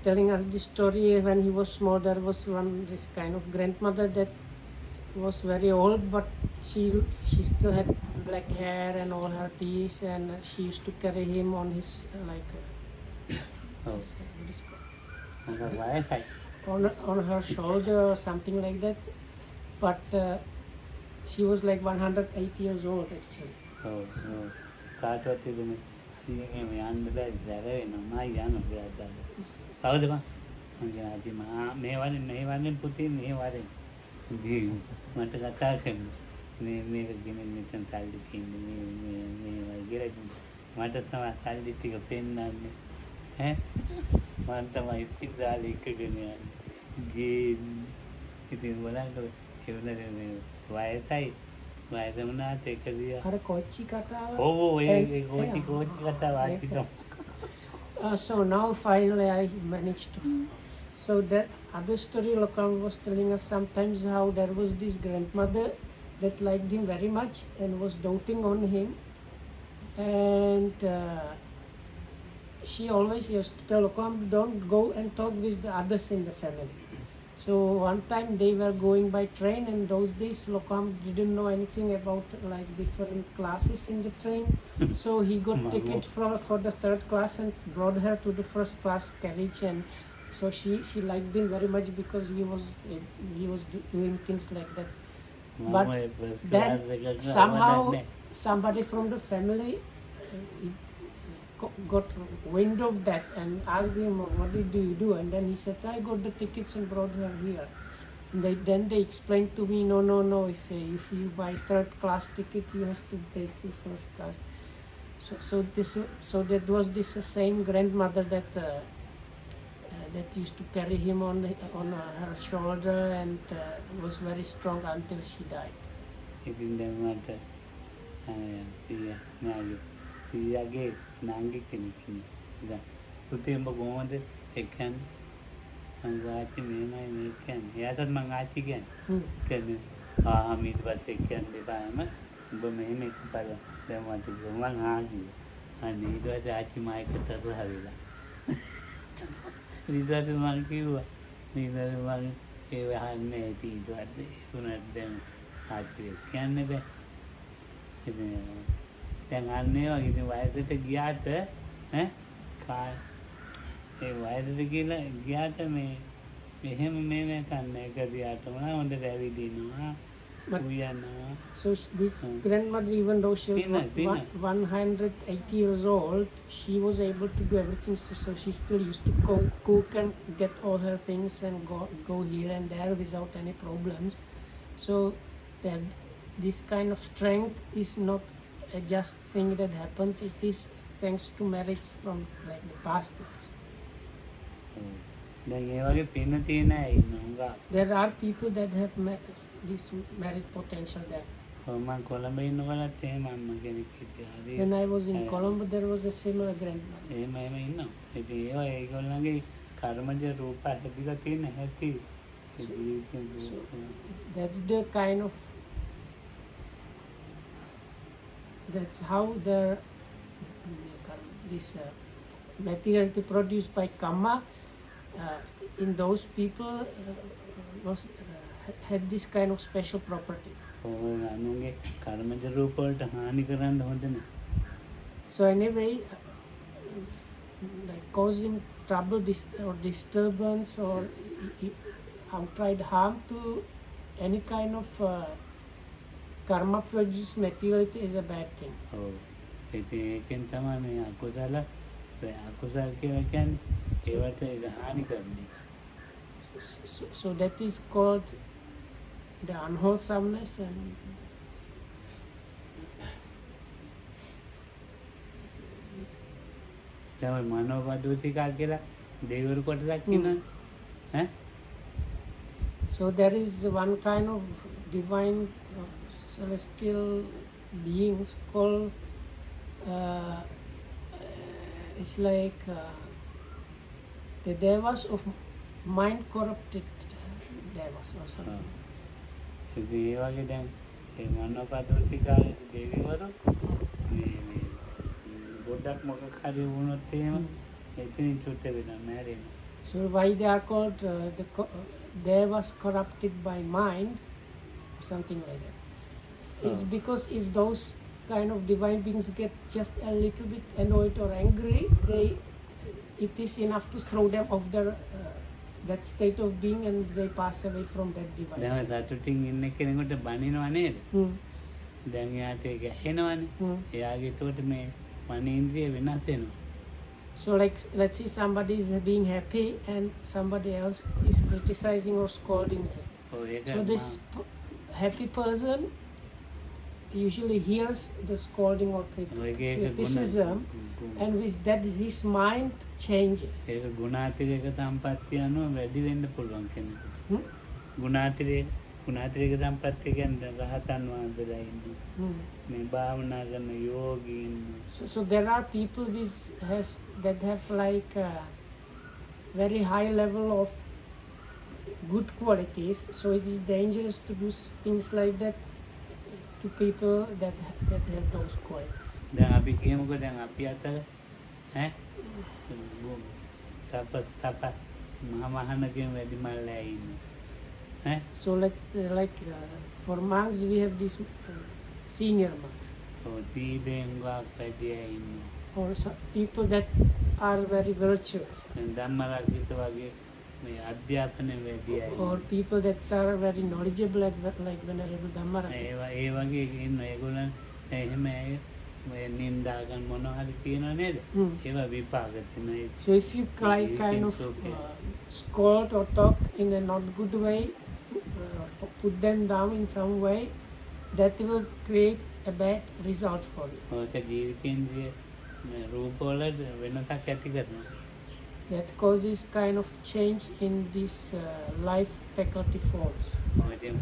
telling us this story. When he was small, there was this kind of grandmother that was very old, but she still had black hair and all her teeth, and she used to carry him on his what is called? on her shoulder or something like that. But she was like 108 years old actually. කාටවත් ඉතින් එහෙම යන්න බෑ දැර වෙනවා මම යන්න බෑ දැන් කවුද මම කියනවා මේ වගේ පුතේ මේ වගේ මට කතා කරන්න මේක ගෙනෙන්න මෙතන සල්ලි තියෙන්නේ මේ වගේ මට තමයි සල්ලි ටික පෙන්නන්නේ මම තමයි ඉතින් එකගෙන යන්නේ ගේම් ඉතින් බලන්නකො ඒ වුණානේ මේ වයසයි වයස වුණාට එක දිහා අර කොච්චි කතාව කෝච්චි කතාව ආච්චිට so now finally I managed to. So that other story Lokam was telling us sometimes how there was this grandmother that liked him very much and was doting on him, and she always used to tell Lokam, don't go and talk with the others in the family. So one time they were going by train, and those days Lokam didn't know anything about like different classes in the train. So he got ticket for the third class and brought her to the first class carriage, and so she liked him very much because he was doing things like that. But then somehow somebody from the family got wind of that and asked him, what did you do? And then he said, I got the tickets and brought her here. And then they explained to me, no, if you buy third class ticket, you have to take the first class. So that was this same grandmother that used to carry him on her shoulder and was very strong until she died. ඉතින් දැන් මට සියගේ නාංගි කෙනෙක් ඉන්නවා. පුතේ උඹ කොහොමද ඒ කියන්නේ? මං ආච්චි මෙහෙමයි මේ කියන්නේ. එයාටත් මං ආච්චි කියන්නේ. ඊට පස්සේ කියන්නේ බෑම උඹ මෙහෙම එකපාර දැන් මට මං ආන්නේ. අනේ ඊට පස්සේ ආච්චි මායික තරහවිලා. ඊට පස්සේ මං කිව්වා ඊට පස්සේ මං ඒ වහන්නේ ඊට පස්සේ උනත් දැන් ආච්චි කියන්නේ බෑ. දැන් අන්නේ වගේ ඉතින් වයසට ගියාට ඒ වයසට ගියාට මේ මෙහෙම මේ කන්නේ එක දිහාට මොන හොඳට ඇවිදිනවා උයනවා. So this grandmother, even though she was 180 years old, she was able to do everything. So she still used to cook and get all her things and go here and there without any problems. So that this kind of strength is not a just thing that happens. It is thanks to merits from like the past lives. දැන් ඒ වගේ පින්න තියෙන අය ඉන්නවා. There are people that have this merit potential there. මම කොළඹ ඉන්නකොටත් එහෙම අම්ම කෙනෙක් හිටියා. When I was in Colombo, there was a similar grandmother. එහෙම ඉන්නවා. ඉතින් ඒවා ඒගොල්ලන්ගේ කර්මජ රූප හැදිලා තියෙන හැටි. So that's the kind of that's how this materiality produced by karma in those people had this kind of special property. අනුන්ගේ කර්මජ රූප වලට හානි කරන්න හොඳ නැහැ. So anyway, like causing trouble or disturbance or outright harm to any kind of karma produced materiality is a bad thing. ඒකෙන් තමයි මේ අකුසල කියලා කියන්නේ ඒවට හානි කරන්නේ. So that is called the unwholesomeness and තමයි මනෝපදූතිකා කියලා දෙවිවරු කොටසක් ඉන්නවා. So there is one kind of divine celestial beings called it's like the devas of mind corrupted devas or something. ඉතින් ඒ වගේ දැන් ඒ මනෝපද්‍රතිකාවේ දෙවිවරු මේ ගොඩක් මොකක් හරි වුණොත් එහෙම එතනින් චුත්ත වෙනවා මැරෙනවා. So why they are called devas corrupted by mind, something like that. It's because if those kind of divine beings get just a little bit annoyed or angry, it is enough to throw them off their that state of being and they pass away from that divine. දැන් සතුටින් ඉන්න කෙනෙකුට බනිනවා නේද? දැන් යාට ඒක ඇහෙනවනේ. එයාගේ ඒකට මේ මනේන්ද්‍රිය වෙනස් වෙනවා. So like let's say somebody is being happy and somebody else is criticizing or scolding him. So this happy person usually hears the scolding or criticism, and with that his mind changes. ඒක ගුණාතිරේක සම්පත්තිය අනුව වැඩි වෙන්න පුළුවන් කෙනෙකුට. ගුණාතිරේක සම්පත්තිය කියන්නේ රහතන් වහන්සේලා ඉන්නේ. මේ භාවනා කරන යෝගීන්. So there are people that have like a very high level of good qualities. So it is dangerous to do things like that to people that have those qualities. දැන් අපි කියමුකෝ දැන් අපි අතර ඈ තප මහමහනකින් වැඩි මල්ලෑ ඉන්නේ. So let's for monks we have these senior monks. Or people that are very virtuous. Or people that are very knowledgeable like Venerable Dhammara. So if you kind of scold or talk in a not good way, put them down in some way, that will create a bad result for you. That causes kind of change in these life faculty forms. It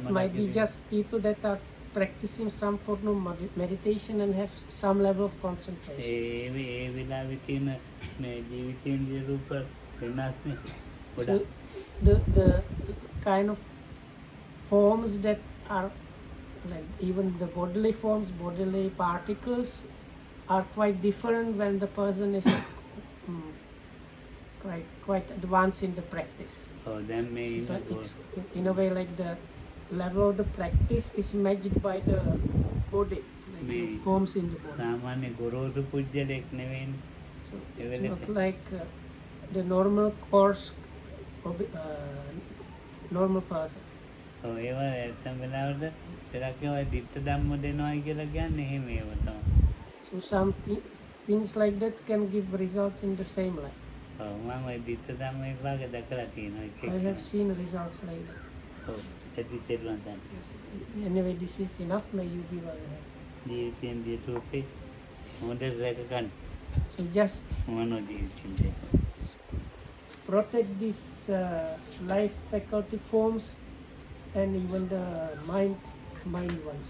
might be just people that are practicing some form of meditation and have some level of concentration. So the kind of forms that are like even the bodily forms, bodily particles are quite different when the person is quite advanced in the practice. So it's in a way like the level of the practice is matched by the body, like the forms in the body. So it's not like the normal course of normal person. So some things like that can give result in the same life. I have seen results like that. Yes. Anyway, this is enough. May you be well ahead. So just protect these life faculty forms and even the mind ones.